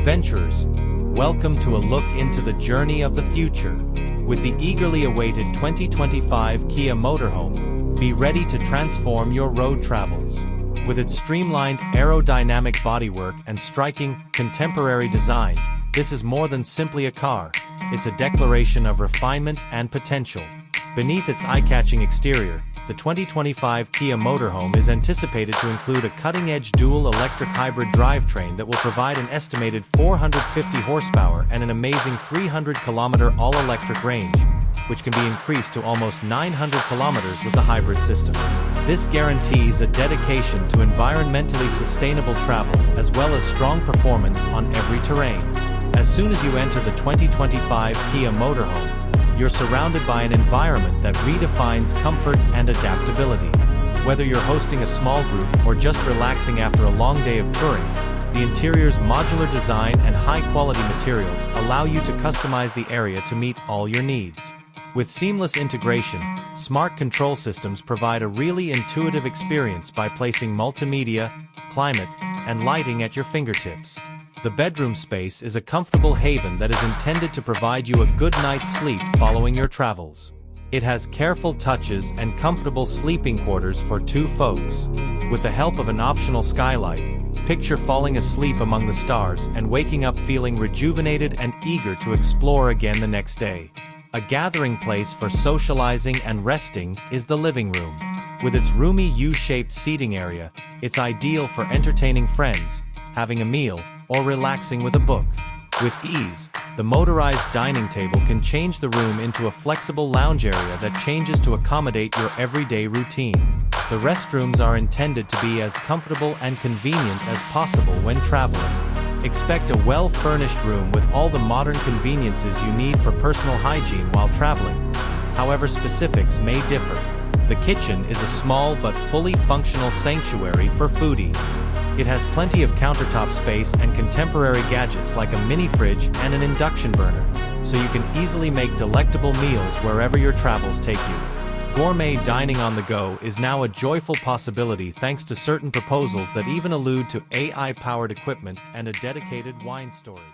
Adventurers, welcome to a look into the journey of the future. With the eagerly awaited 2025 Kia Motorhome, be ready to transform your road travels. With its streamlined aerodynamic bodywork and striking, contemporary design, this is more than simply a car. It's a declaration of refinement and potential. Beneath its eye-catching exterior, the 2025 Kia Motorhome is anticipated to include a cutting-edge dual-electric hybrid drivetrain that will provide an estimated 450 horsepower and an amazing 300-kilometer all-electric range, which can be increased to almost 900 kilometers with the hybrid system. This guarantees a dedication to environmentally sustainable travel as well as strong performance on every terrain. As soon as you enter the 2025 Kia Motorhome, you're surrounded by an environment that redefines comfort and adaptability. Whether you're hosting a small group or just relaxing after a long day of touring, the interior's modular design and high-quality materials allow you to customize the area to meet all your needs. With seamless integration, smart control systems provide a really intuitive experience by placing multimedia, climate, and lighting at your fingertips. The bedroom space is a comfortable haven that is intended to provide you a good night's sleep following your travels. It has careful touches and comfortable sleeping quarters for two folks. With the help of an optional skylight, picture falling asleep among the stars and waking up feeling rejuvenated and eager to explore again the next day. A gathering place for socializing and resting is the living room. With its roomy U-shaped seating area, it's ideal for entertaining friends, having a meal, or relaxing with a book. With ease, the motorized dining table can change the room into a flexible lounge area that changes to accommodate your everyday routine. The restrooms are intended to be as comfortable and convenient as possible when traveling. Expect a well-furnished room with all the modern conveniences you need for personal hygiene while traveling. However, specifics may differ. The kitchen is a small but fully functional sanctuary for foodies. It has plenty of countertop space and contemporary gadgets like a mini fridge and an induction burner, so you can easily make delectable meals wherever your travels take you. Gourmet dining on the go is now a joyful possibility thanks to certain proposals that even allude to AI-powered equipment and a dedicated wine storage.